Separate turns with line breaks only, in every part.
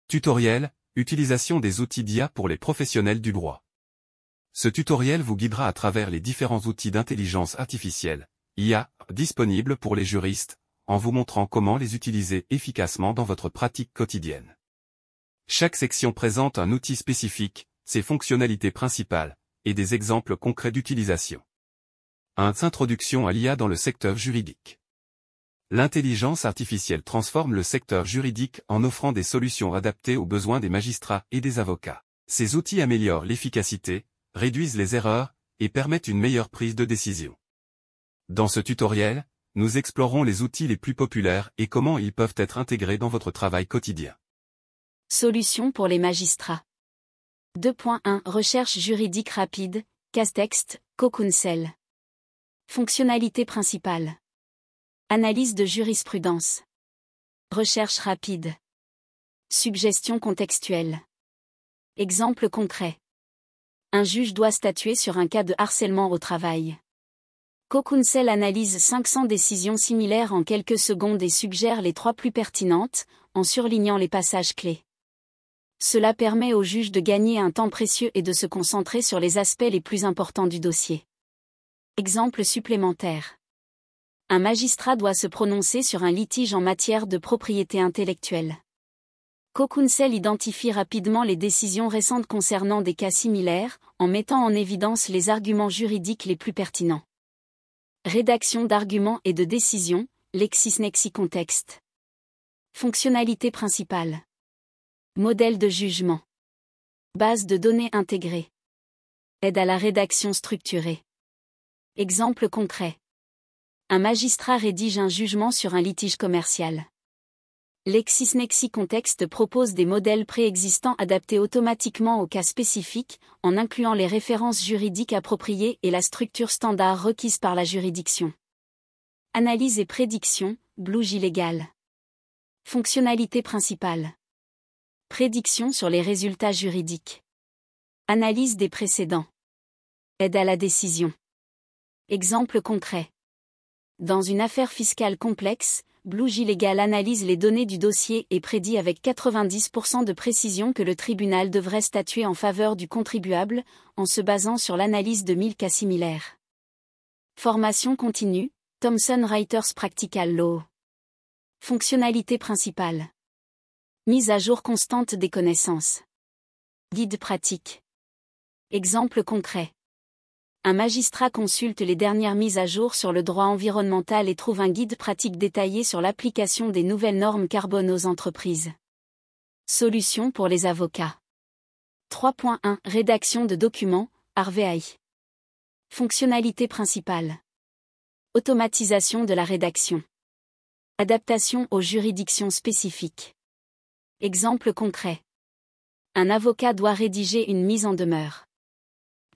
Tutoriel, utilisation des outils d'IA pour les professionnels du droit. Ce tutoriel vous guidera à travers les différents outils d'intelligence artificielle, IA, disponibles pour les juristes, en vous montrant comment les utiliser efficacement dans votre pratique quotidienne. Chaque section présente un outil spécifique, ses fonctionnalités principales, et des exemples concrets d'utilisation. 1. Introduction à l'IA dans le secteur juridique. L'intelligence artificielle transforme le secteur juridique en offrant des solutions adaptées aux besoins des magistrats et des avocats. Ces outils améliorent l'efficacité, réduisent les erreurs, et permettent une meilleure prise de décision. Dans ce tutoriel, nous explorons les outils les plus populaires et comment ils peuvent être intégrés dans votre travail quotidien.
Solutions pour les magistrats. 2.1 Recherche juridique rapide, Casetext, CoCounsel. Fonctionnalité principale. Analyse de jurisprudence. Recherche rapide. Suggestion contextuelle. Exemple concret. Un juge doit statuer sur un cas de harcèlement au travail. CoCounsel analyse 500 décisions similaires en quelques secondes et suggère les 3 plus pertinentes, en surlignant les passages clés. Cela permet au juge de gagner un temps précieux et de se concentrer sur les aspects les plus importants du dossier. Exemple supplémentaire. Un magistrat doit se prononcer sur un litige en matière de propriété intellectuelle. CoCounsel identifie rapidement les décisions récentes concernant des cas similaires, en mettant en évidence les arguments juridiques les plus pertinents. Rédaction d'arguments et de décisions, LexisNexis-Contexte. Fonctionnalité principale. Modèle de jugement. Base de données intégrée. Aide à la rédaction structurée. Exemple concret. Un magistrat rédige un jugement sur un litige commercial. LexisNexis-Contexte propose des modèles préexistants adaptés automatiquement aux cas spécifiques, en incluant les références juridiques appropriées et la structure standard requise par la juridiction. Analyse et prédiction, Bluji Legal. Fonctionnalité principale. Prédiction sur les résultats juridiques. Analyse des précédents. Aide à la décision. Exemple concret. Dans une affaire fiscale complexe, Bluji Legal analyse les données du dossier et prédit avec 90% de précision que le tribunal devrait statuer en faveur du contribuable, en se basant sur l'analyse de 1000 cas similaires. Formation continue, Thomson Reuters Practical Law. Fonctionnalité principale. Mise à jour constante des connaissances. Guide pratique. Exemple concret. Un magistrat consulte les dernières mises à jour sur le droit environnemental et trouve un guide pratique détaillé sur l'application des nouvelles normes carbone aux entreprises. Solutions pour les avocats. 3.1 Rédaction de documents, RVAI. Fonctionnalité principale. Automatisation de la rédaction. Adaptation aux juridictions spécifiques. Exemple concret. Un avocat doit rédiger une mise en demeure.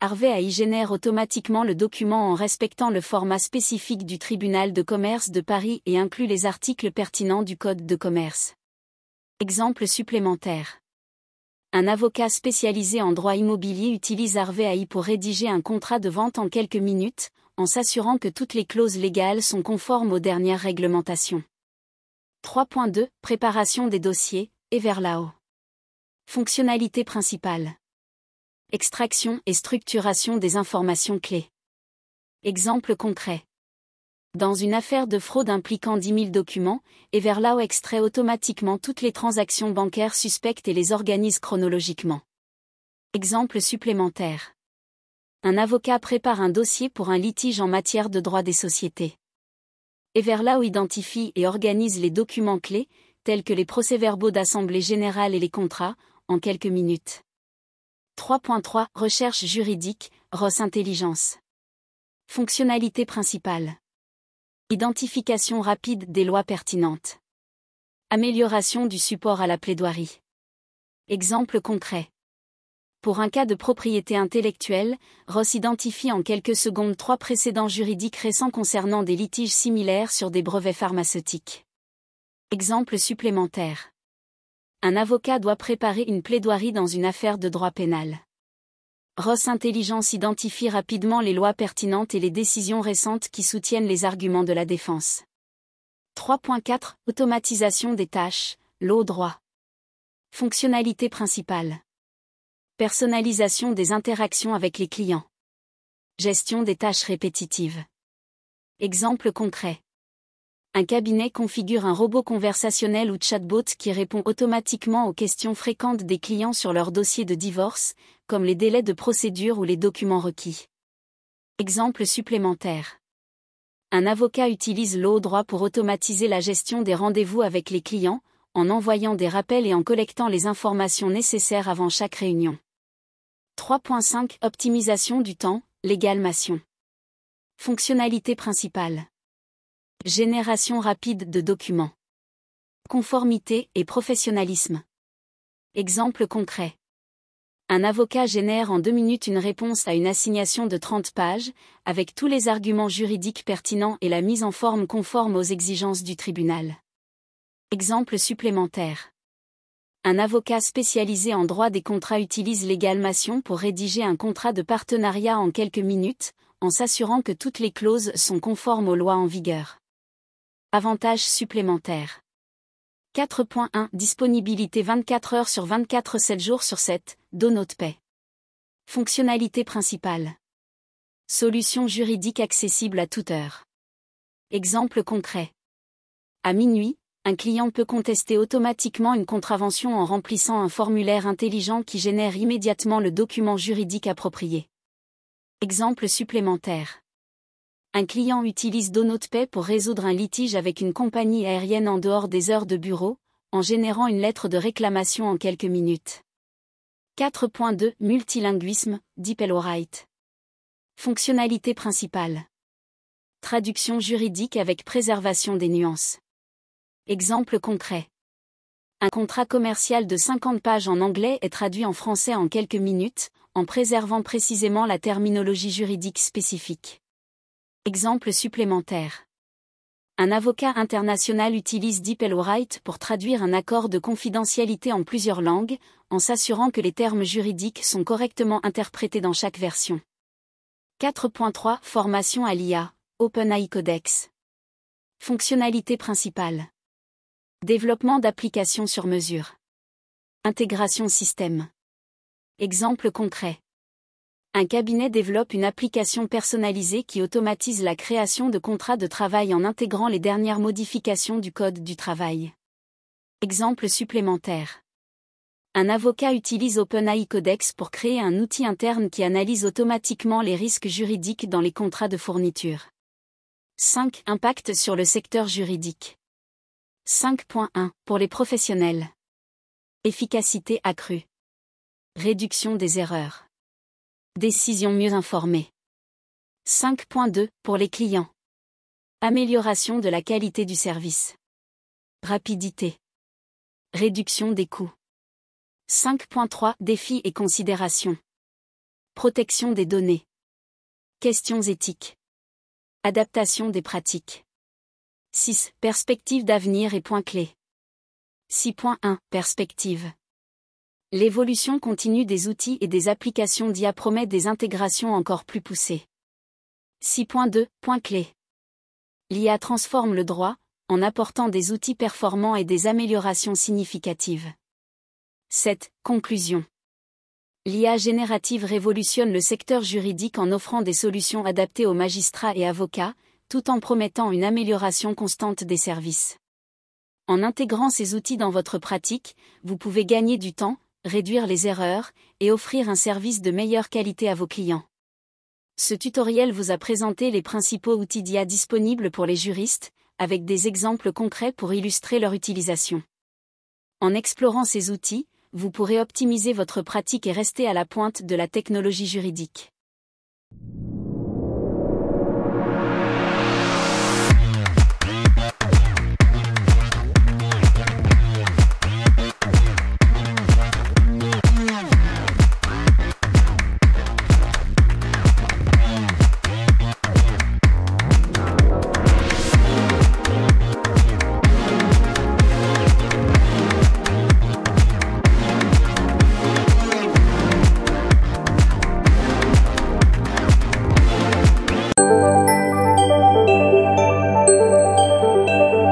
RVAI génère automatiquement le document en respectant le format spécifique du tribunal de commerce de Paris et inclut les articles pertinents du Code de commerce. Exemple supplémentaire. Un avocat spécialisé en droit immobilier utilise RVAI pour rédiger un contrat de vente en quelques minutes, en s'assurant que toutes les clauses légales sont conformes aux dernières réglementations. 3.2 Préparation des dossiers, Everlao. Fonctionnalité principale. Extraction et structuration des informations clés. Exemple concret. Dans une affaire de fraude impliquant 10 000 documents, Everlao extrait automatiquement toutes les transactions bancaires suspectes et les organise chronologiquement. Exemple supplémentaire. Un avocat prépare un dossier pour un litige en matière de droit des sociétés. Everlao identifie et organise les documents clés, tels que les procès-verbaux d'assemblée générale et les contrats, en quelques minutes. 3.3 Recherche juridique, ROS Intelligence. Fonctionnalité principale. Identification rapide des lois pertinentes. Amélioration du support à la plaidoirie. Exemple concret. Pour un cas de propriété intellectuelle, ROS identifie en quelques secondes 3 précédents juridiques récents concernant des litiges similaires sur des brevets pharmaceutiques. Exemple supplémentaire. Un avocat doit préparer une plaidoirie dans une affaire de droit pénal. ROS Intelligence identifie rapidement les lois pertinentes et les décisions récentes qui soutiennent les arguments de la défense. 3.4 Automatisation des tâches, Law droit. Fonctionnalité principale. Personnalisation des interactions avec les clients. Gestion des tâches répétitives. Exemple concret. Un cabinet configure un robot conversationnel ou chatbot qui répond automatiquement aux questions fréquentes des clients sur leur dossier de divorce, comme les délais de procédure ou les documents requis. Exemple supplémentaire. Un avocat utilise l'eau-droit pour automatiser la gestion des rendez-vous avec les clients, en envoyant des rappels et en collectant les informations nécessaires avant chaque réunion. 3.5 Optimisation du temps, l'égalmation. Fonctionnalité principale. Génération rapide de documents. Conformité et professionnalisme. Exemple concret. Un avocat génère en 2 minutes une réponse à une assignation de 30 pages, avec tous les arguments juridiques pertinents et la mise en forme conforme aux exigences du tribunal. Exemple supplémentaire. Un avocat spécialisé en droit des contrats utilise l'égalmation pour rédiger un contrat de partenariat en quelques minutes, en s'assurant que toutes les clauses sont conformes aux lois en vigueur. Avantages supplémentaires. 4.1 Disponibilité 24 heures sur 24 7 jours sur 7, DoNotePay. Fonctionnalité principale. Solution juridique accessible à toute heure. Exemple concret. À minuit, un client peut contester automatiquement une contravention en remplissant un formulaire intelligent qui génère immédiatement le document juridique approprié. Exemple supplémentaire. Un client utilise DoNotePay pour résoudre un litige avec une compagnie aérienne en dehors des heures de bureau, en générant une lettre de réclamation en quelques minutes. 4.2 Multilinguisme, DeepLWrite. Fonctionnalité principale. Traduction juridique avec préservation des nuances. Exemple concret. Un contrat commercial de 50 pages en anglais est traduit en français en quelques minutes, en préservant précisément la terminologie juridique spécifique. Exemple supplémentaire. Un avocat international utilise DeepLWrite pour traduire un accord de confidentialité en plusieurs langues, en s'assurant que les termes juridiques sont correctement interprétés dans chaque version. 4.3 Formation à l'IA, OpenAI Codex. Fonctionnalité principale. Développement d'applications sur mesure. Intégration système. Exemple concret. Un cabinet développe une application personnalisée qui automatise la création de contrats de travail en intégrant les dernières modifications du code du travail. Exemple supplémentaire. Un avocat utilise OpenAI Codex pour créer un outil interne qui analyse automatiquement les risques juridiques dans les contrats de fourniture. 5. Impact sur le secteur juridique. 5.1 Pour les professionnels. Efficacité accrue. Réduction des erreurs. Décision mieux informée. 5.2 Pour les clients. Amélioration de la qualité du service. Rapidité. Réduction des coûts. 5.3 Défis et considérations. Protection des données. Questions éthiques. Adaptation des pratiques. 6. Perspectives d'avenir et points clés. 6.1 Perspective. L'évolution continue des outils et des applications d'IA promet des intégrations encore plus poussées. 6.2 Points clés. L'IA transforme le droit, en apportant des outils performants et des améliorations significatives. 7. Conclusion. L'IA générative révolutionne le secteur juridique en offrant des solutions adaptées aux magistrats et avocats, tout en promettant une amélioration constante des services. En intégrant ces outils dans votre pratique, vous pouvez gagner du temps, réduire les erreurs, et offrir un service de meilleure qualité à vos clients. Ce tutoriel vous a présenté les principaux outils d'IA disponibles pour les juristes, avec des exemples concrets pour illustrer leur utilisation. En explorant ces outils, vous pourrez optimiser votre pratique et rester à la pointe de la technologie juridique.